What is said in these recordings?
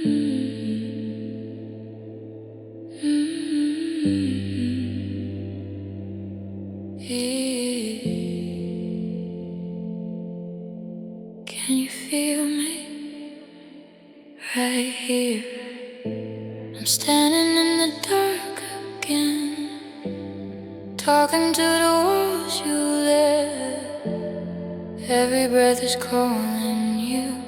Can you feel me right here? I'm standing in the dark again, talking to the walls you left. Every breath is calling you,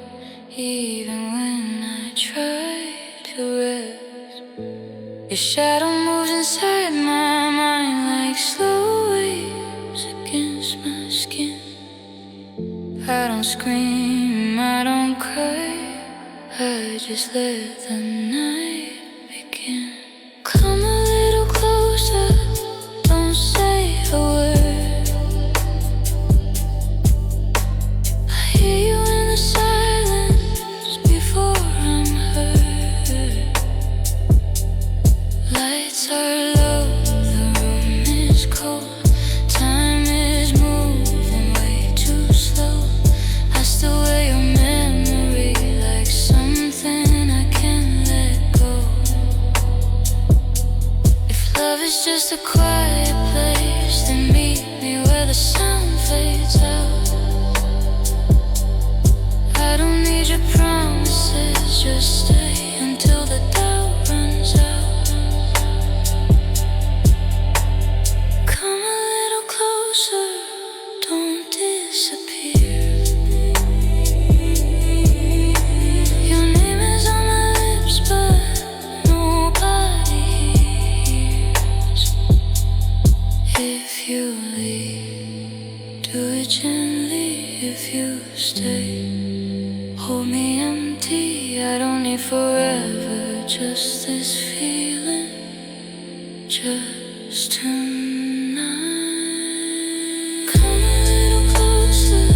even when I try to rest. Your shadow moves inside my mind like slow waves against my skin. I don't scream, I don't cry, I just let the night begin. Come a little closer, don't say a word. I hear you in the silence before I'm heard. Lights are low, the room is cold, time is moving way too slow. I still wear your memory like something I can't let go. If love is just a quiet place, then meet me where the sound fades out. I don't need your promises, just stay until the doubt runs out. Come a little closer, don't disappear. Your name is on my lips, but nobody hears. If you leave, do it gently. If you stay, hold me empty. I don't need forever, just this feeling, just tonight. Come a little closer,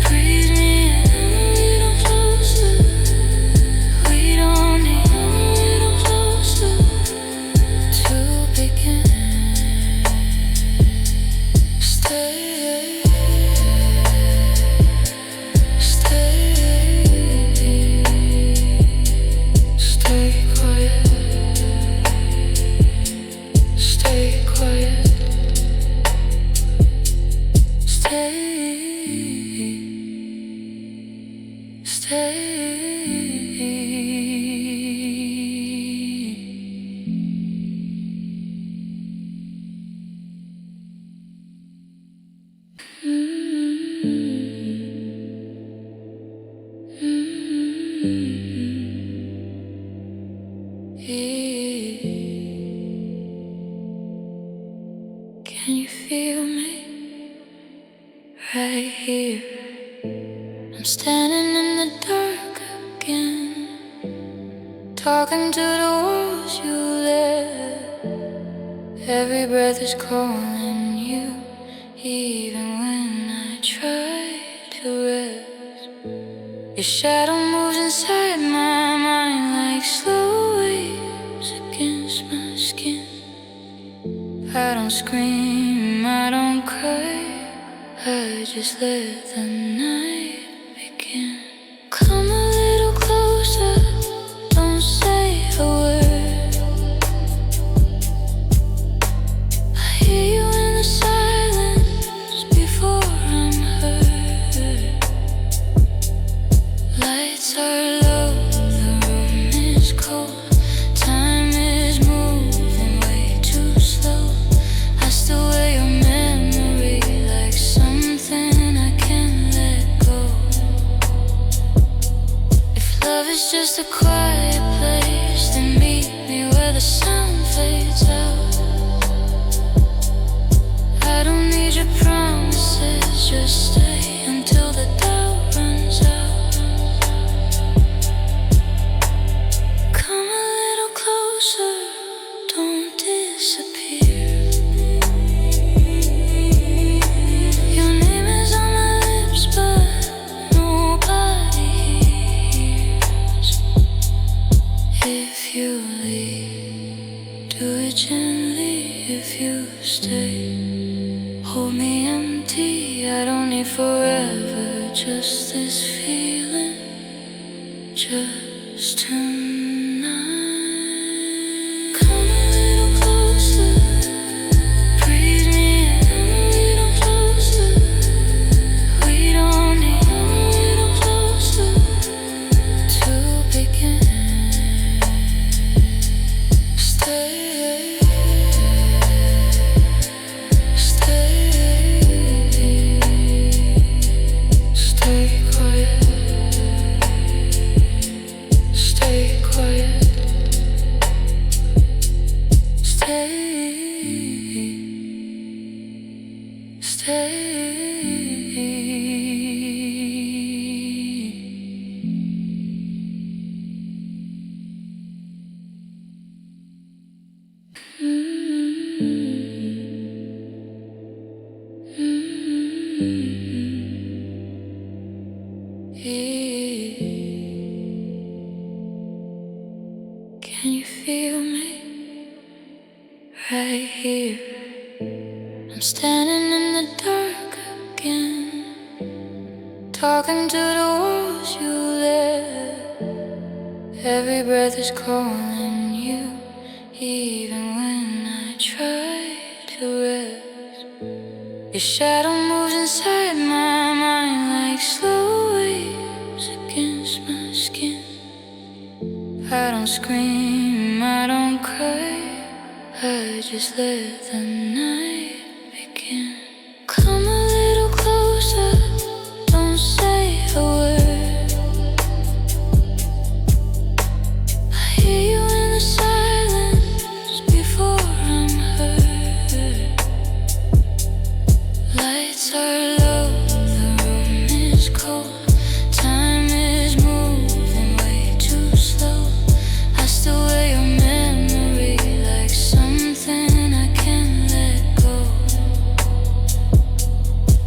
breathe me in a little closer. We don't need a little closer to begin. Stay, stay, stay quiet, stay quiet, stay, stay. Can you feel me right here? I'm standing in the dark again, talking to the walls you left. Every breath is calling you, even when I try to rest. Your shadow moves inside my mind like slow waves against my skin. I don't scream, I don't cry, I just let the night begin. Come a little closer, don't say a word. I hear you in the silence before I'm heard. Lights are low, the room is cold, time is moving way too slow. I still wear your memory like something I can't let go. If love is just a quiet place, then meet me where the sound fades out. I don't need your promises, just stay until the doubt runs out. Come a little closer, don't disappear. Your name is on my lips, but nobody hears. If you leave, do it gently. If you stay, hold me empty. I don't need forever, just this feeling, just just tonight. Come a little closer, breathe me in a little closer. We don't need a little closer to begin. Stay, stay, stay quiet. Stay quiet. Stay, stay. Can you feel me right here? I'm standing in the dark again, talking to the walls you lit. Every breath is calling you, even when I try to rest. Your shadow moves inside my mind like slow waves against my skin. I don't scream, I don't cry, I just let the night begin. Come a little closer, don't say a word. I hear you in the silence before I'm heard. Lights are low, the room is cold. Time is moving way too slow. I still wear your memory like something I can't let go.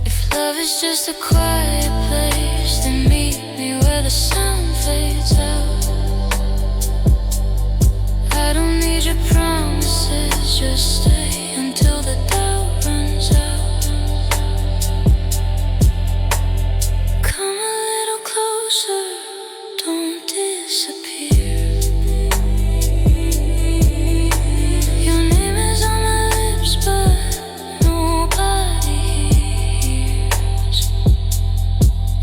If love is just a quiet place, then meet me where the sound fades out. I don't need your promises, just stay until the doubt runs out. Come a little closer, don't disappear. Your name is on my lips, but nobody hears.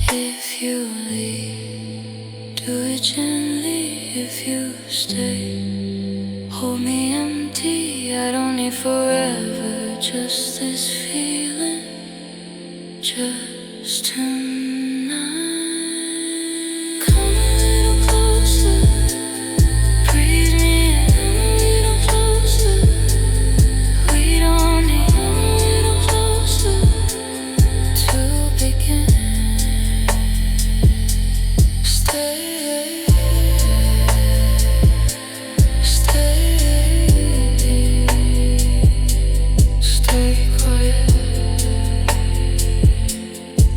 If you leave, do it gently. If you stay, hold me empty. I don't need forever, just this feeling, just tonight. Come a little closer, breathe me in a little closer. We don't need a little closer to begin. Stay, stay, stay quiet.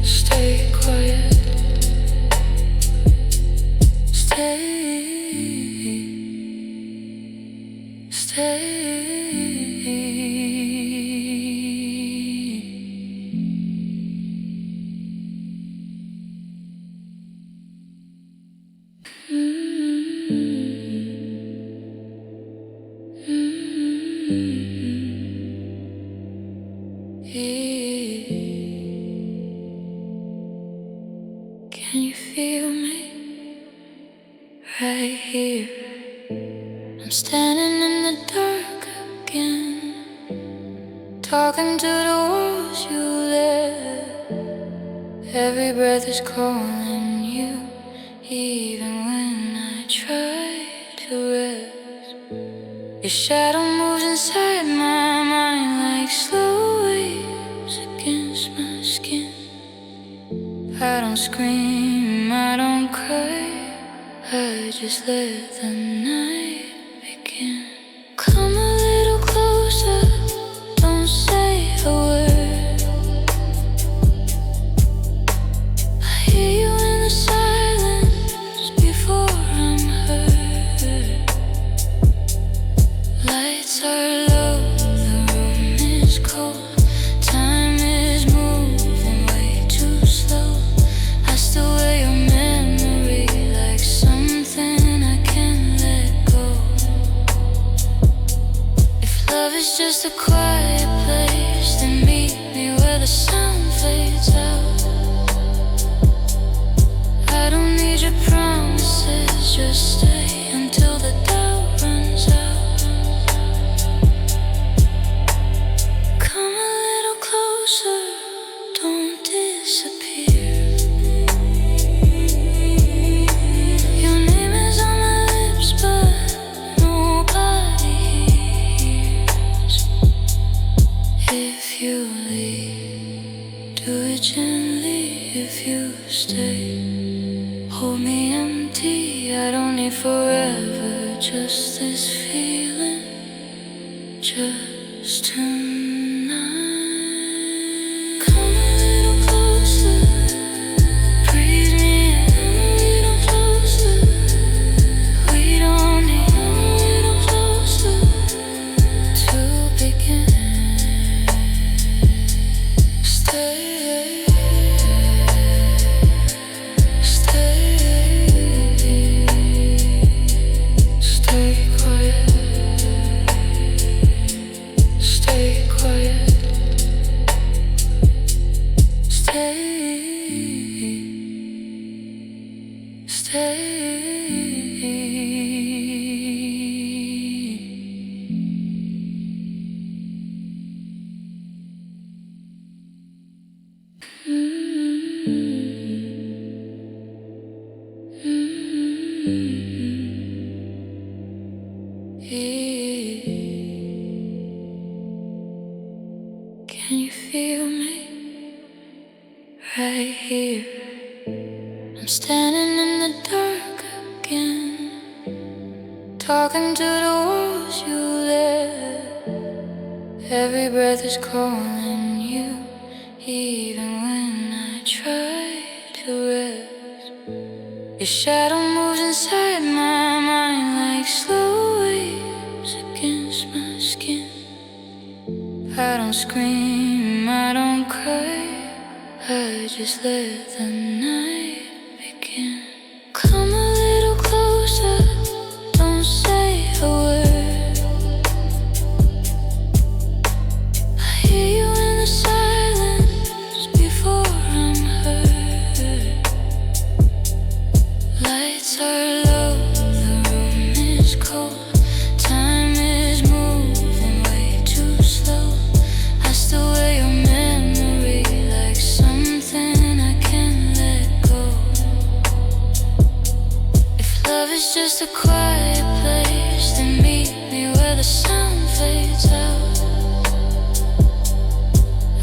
Stay quiet. Stay, stay. Can you feel me right here? I'm standing in the dark again, talking to the walls you lit. Every breath is calling you, even when I try to rest. Your shadow moves inside my mind like slow waves against my skin. I don't scream, I don't cry, I just let the night begin. Come a little closer, don't say a word. I hear you in the silence before I'm heard. Lights are low, the room is cold. Time is moving way too slow. I still wear your memory like something just a quiet place, then meet me where the sound fades out. I don't need your promises, just stay until the doubt runs out. Come a little closer, don't disappear. Your name is on my lips, but nobody hears. If you leave, do it gently. If you stay, hold me empty. I don't need forever, just this feeling, just tonight. Come a little closer, breathe me in a little closer. We don't need a little closer to begin. Stay. Can you feel me right here? I'm standing in the dark again, talking to the walls you left. Every breath is calling you, even when I try to rest. Your shadow moves inside my mind like slow waves against my skin. I don't scream, I don't cry, I just let the night begin. Come a little closer, don't say a word. I hear you in the silence before I'm heard. Lights are low, the room is cold. Time is moving way too slow. I still wear your memory like something I can't let go. If love is just a quiet place, then meet me where the sound fades out.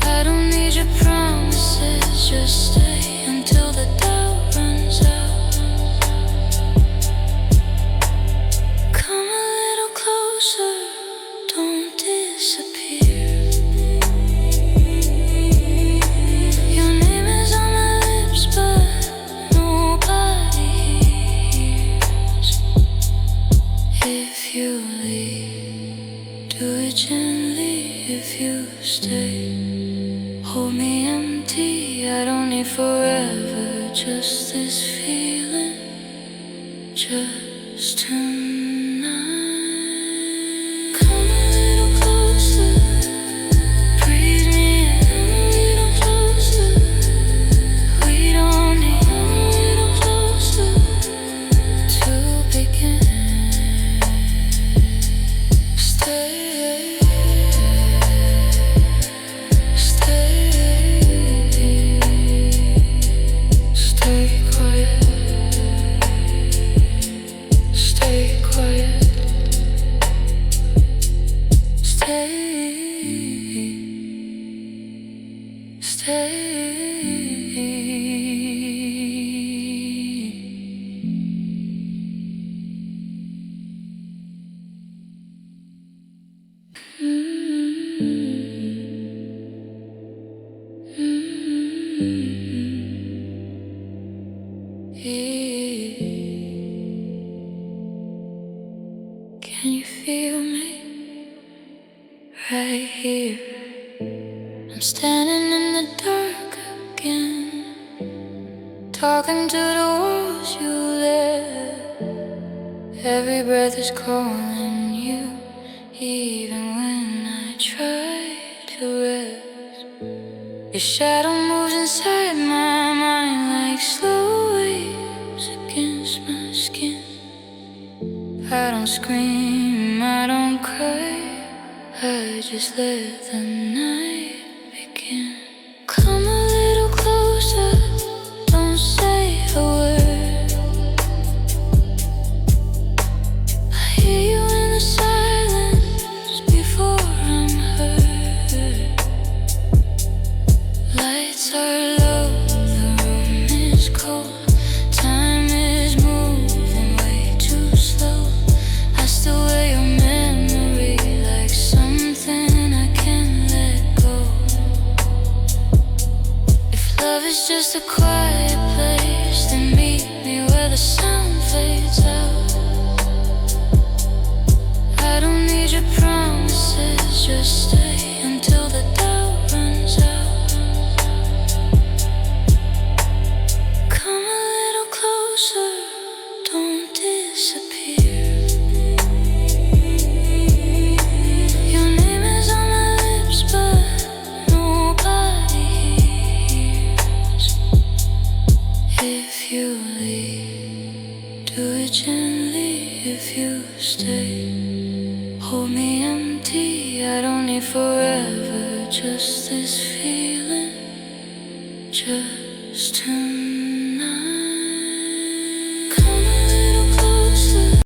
I don't need your promises, just stay until the doubt runs out. Come a little closer, don't disappear. Your name is on my lips, but nobody hears. If you leave, do it gently. If you stay, hold me empty. I don't need forever, just this feeling, just tonight. Come a little closer, breathe me in a little closer. We don't need a little closer to begin. Stay. Can you feel me right here? I'm standing in the dark again, talking to the walls you left. Every breath is calling you, even when I try. Your shadow moves inside my mind like slow waves against my skin. I don't scream, I don't cry, I just let the night begin. Come a little closer, don't say a word. I hear you in the silence before I'm heard. Lights are low, the room is cold, time is moving way too slow. I still wear your memory like something I can't let go. If love is just a quiet place, then meet me where the sound fades out. I don't need your promises, just stay until the doubt runs out. Come a little closer, don't disappear. Your name is on my lips, but nobody hears. If you leave, do it gently. If you stay, hold me empty. I don't need forever, just this feeling, just tonight.